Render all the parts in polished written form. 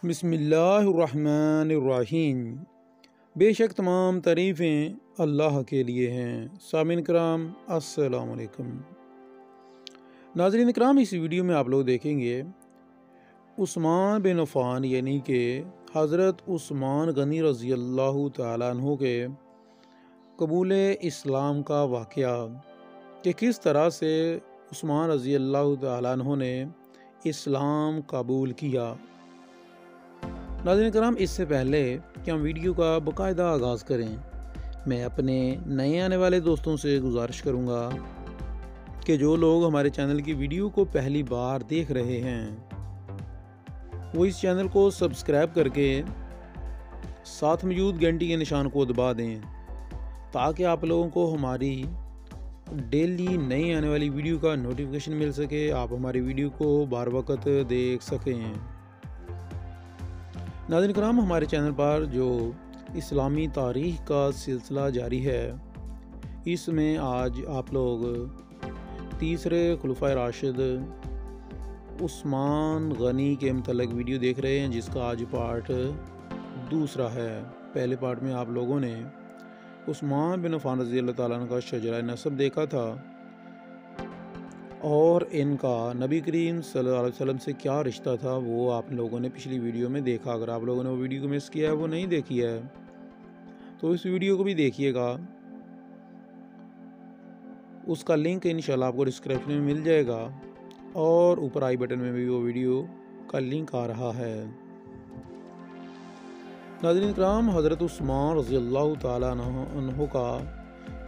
بسم اللہ الرحمن الرحیم۔ بے شک تمام تعریفیں اللہ کے لیے ہیں۔ سامعین کرام السلام علیکم۔ ناظرین کرام، اس ویڈیو میں آپ لوگ دیکھیں گے عثمان بن عفان یعنی کہ حضرت عثمان غنی رضی اللہ تعالیٰ عنہ کے قبول اسلام کا واقعہ کہ کس طرح سے عثمان رضی اللہ تعالیٰ عنہ نے اسلام قبول کیا۔ ناظرین کرام، اس سے پہلے کہ ہم ویڈیو کا باقاعدہ آغاز کریں، میں اپنے نئے آنے والے دوستوں سے گزارش کروں گا کہ جو لوگ ہمارے چینل کی ویڈیو کو پہلی بار دیکھ رہے ہیں وہ اس چینل کو سبسکرائب کر کے ساتھ موجود گھنٹی کے نشان کو دبا دیں تاکہ آپ لوگوں کو ہماری ڈیلی نئی آنے والی ویڈیو کا نوٹیفیکیشن مل سکے، آپ ہماری ویڈیو کو بار وقت دیکھ سکیں۔ ناظرین کرام، ہمارے چینل پر جو اسلامی تاریخ کا سلسلہ جاری ہے، اس میں آج آپ لوگ تیسرے خلفائے راشد عثمان غنی کے متعلق ویڈیو دیکھ رہے ہیں، جس کا آج پارٹ دوسرا ہے۔ پہلے پارٹ میں آپ لوگوں نے عثمان بن عفان رضی اللہ تعالیٰ عنہ کا شجرہ نسب دیکھا تھا اور ان کا نبی کریم صلی اللہ علیہ وسلم سے کیا رشتہ تھا، وہ آپ لوگوں نے پچھلی ویڈیو میں دیکھا۔ اگر آپ لوگوں نے وہ ویڈیو کو مس کیا ہے، وہ نہیں دیکھی ہے، تو اس ویڈیو کو بھی دیکھیے گا، اس کا لنک انشاءاللہ آپ کو ڈسکرپشن میں مل جائے گا اور اوپر آئی بٹن میں بھی وہ ویڈیو کا لنک آ رہا ہے۔ ناظرین کرام، حضرت عثمان رضی اللہ تعالیٰ عنہ کا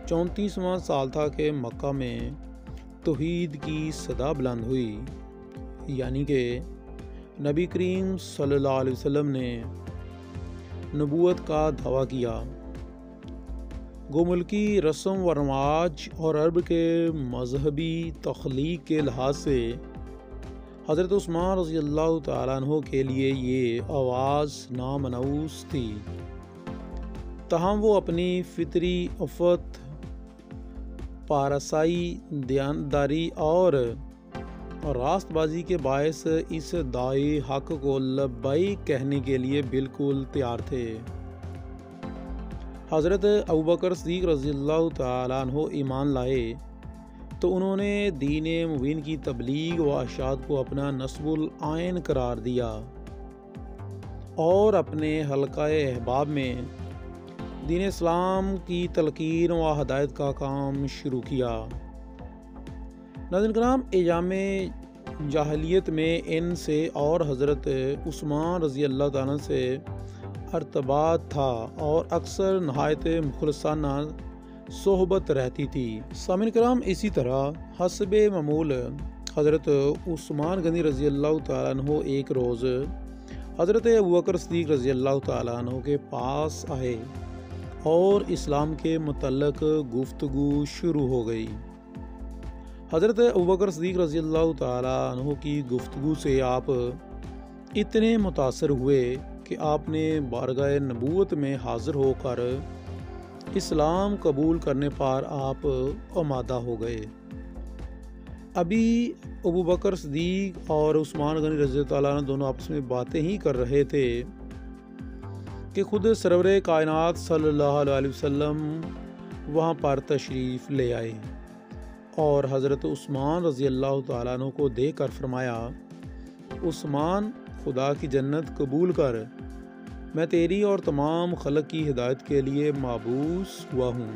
34واں سال تھا کہ مکہ میں توحید کی صدا بلند ہوئی، یعنی کہ نبی کریم صلی اللہ علیہ وسلم نے نبوت کا دعویٰ کیا۔ گو ملکی رسم و رواج اور عرب کے مذہبی تخلیق کے لحاظ سے حضرت عثمان رضی اللہ تعالیٰ عنہ کے لیے یہ آواز نامنوس تھی، تاہم وہ اپنی فطری عفت، پارسائی، دیانتداری اور راست بازی کے باعث اس دعوی حق کو لبیک کہنے کے لیے بالکل تیار تھے۔ حضرت ابوبکر صدیق رضی اللہ تعالیٰ عنہ ایمان لائے تو انہوں نے دین مبین کی تبلیغ و اشاعت کو اپنا نصب العین قرار دیا اور اپنے حلقہ احباب میں دین اسلام کی تلقین و ہدایت کا کام شروع کیا۔ ناظرین کرام، ایام جاہلیت میں ان سے اور حضرت عثمان رضی اللہ تعالیٰ سے ارتباط تھا اور اکثر نہایت مخلصانہ صحبت رہتی تھی۔ سامعین کرام، اسی طرح حسب معمول حضرت عثمان غنی رضی اللہ تعالیٰ عنہ ایک روز حضرت ابوبکر صدیق رضی اللہ تعالیٰ عنہ کے پاس آئے اور اسلام کے متعلق گفتگو شروع ہو گئی۔ حضرت ابوبکر صدیق رضی اللہ تعالیٰ عنہ کی گفتگو سے آپ اتنے متاثر ہوئے کہ آپ نے بارگاہ نبوت میں حاضر ہو کر اسلام قبول کرنے پر آپ آمادہ ہو گئے۔ ابھی ابوبکر صدیق اور عثمان غنی رضی اللہ تعالیٰ عنہ دونوں آپس میں باتیں ہی کر رہے تھے کہ خود سرور کائنات صلی اللہ علیہ وسلم وہاں پر تشریف لے آئے اور حضرت عثمان رضی اللہ تعالیٰ عنہ کو دیکھ کر فرمایا، عثمان، خدا کی جنت قبول کر، میں تیری اور تمام خلق کی ہدایت کے لیے مبعوث ہوا ہوں۔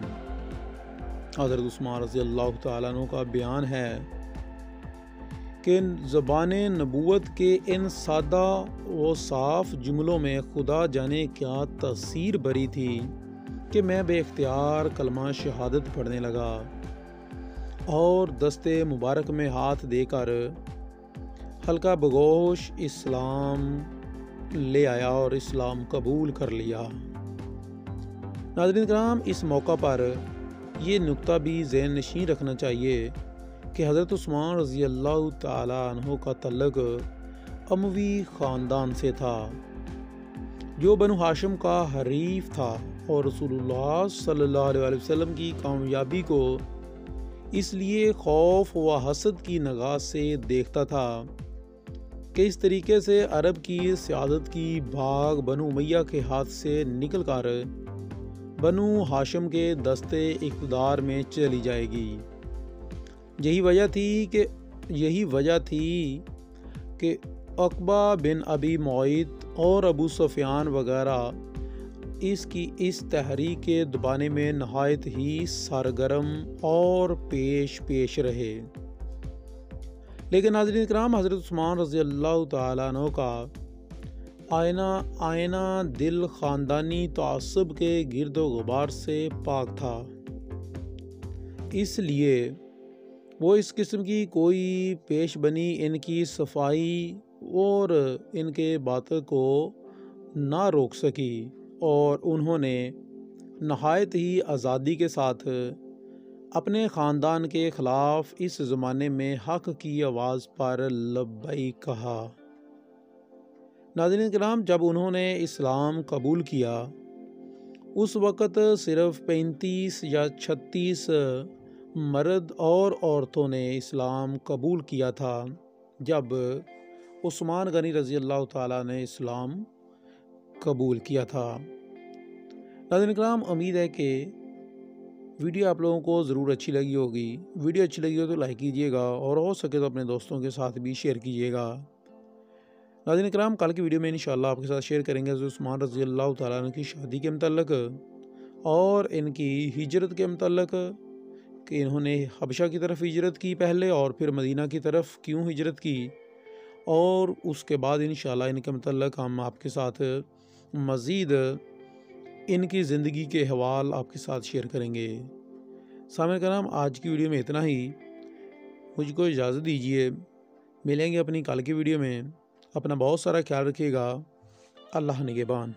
حضرت عثمان رضی اللہ تعالیٰ عنہ کا بیان ہے کہ زبان نبوت کے ان سادہ و صاف جملوں میں خدا جانے کیا تاثیر بری تھی کہ میں بے اختیار کلمہ شہادت پڑھنے لگا اور دستے مبارک میں ہاتھ دے کر حلقہ بگوش اسلام لے آیا اور اسلام قبول کر لیا۔ ناظرین کرام، اس موقع پر یہ نکتہ بھی ذہن نشین رکھنا چاہیے کہ حضرت عثمان رضی اللہ تعالیٰ عنہ کا تعلق اموی خاندان سے تھا جو بنو ہاشم کا حریف تھا اور رسول اللہ صلی اللہ علیہ وسلم کی کامیابی کو اس لیے خوف و حسد کی نگاہ سے دیکھتا تھا کہ اس طریقے سے عرب کی سیادت کی بھاگ بنو امیہ کے ہاتھ سے نکل کر بنو ہاشم کے دستے اقتدار میں چلی جائے گی۔ یہی وجہ تھی کہ عقبہ بن ابی معیط اور ابو سفیان وغیرہ اس تحریک کے دبانے میں نہایت ہی سرگرم اور پیش رہے۔ لیکن ناظرین کرام، حضرت عثمان رضی اللہ تعالیٰ عنہ کا آئینہ دل خاندانی تعصب کے گرد و غبار سے پاک تھا، اس لیے وہ اس قسم کی کوئی پیش بنی ان کی صفائی اور ان کے باطل کو نہ روک سکی، اور انہوں نے نہایت ہی آزادی کے ساتھ اپنے خاندان کے خلاف اس زمانے میں حق کی آواز پر لبیک کہا۔ ناظرین کرام، جب انہوں نے اسلام قبول کیا اس وقت صرف 35 یا 36 مرد اور عورتوں نے اسلام قبول کیا تھا جب عثمان غنی رضی اللہ تعالیٰ نے اسلام قبول کیا تھا۔ ناظرین کرام، امید ہے کہ ویڈیو آپ لوگوں کو ضرور اچھی لگی ہوگی۔ ویڈیو اچھی لگی ہو تو لائک کیجیے گا، اور ہو سکے تو اپنے دوستوں کے ساتھ بھی شیئر کیجیے گا۔ ناظرین کرام، کل کی ویڈیو میں انشاءاللہ آپ کے ساتھ شیئر کریں گے حضرت عثمان رضی اللہ تعالیٰ عنہ کی شادی کے متعلق اور ان کی ہجرت کے متعلق، کہ انہوں نے حبشہ کی طرف ہجرت کی پہلے اور پھر مدینہ کی طرف کیوں ہجرت کی، اور اس کے بعد انشاءاللہ ان کے متعلق ہم آپ کے ساتھ مزید ان کی زندگی کے حوال آپ کے ساتھ شیئر کریں گے۔ سامعین کرام، آج کی ویڈیو میں اتنا ہی۔ مجھ کو اجازت دیجیے، ملیں گے اپنی کل کی ویڈیو میں۔ اپنا بہت سارا خیال رکھیے گا۔ اللہ نگہبان۔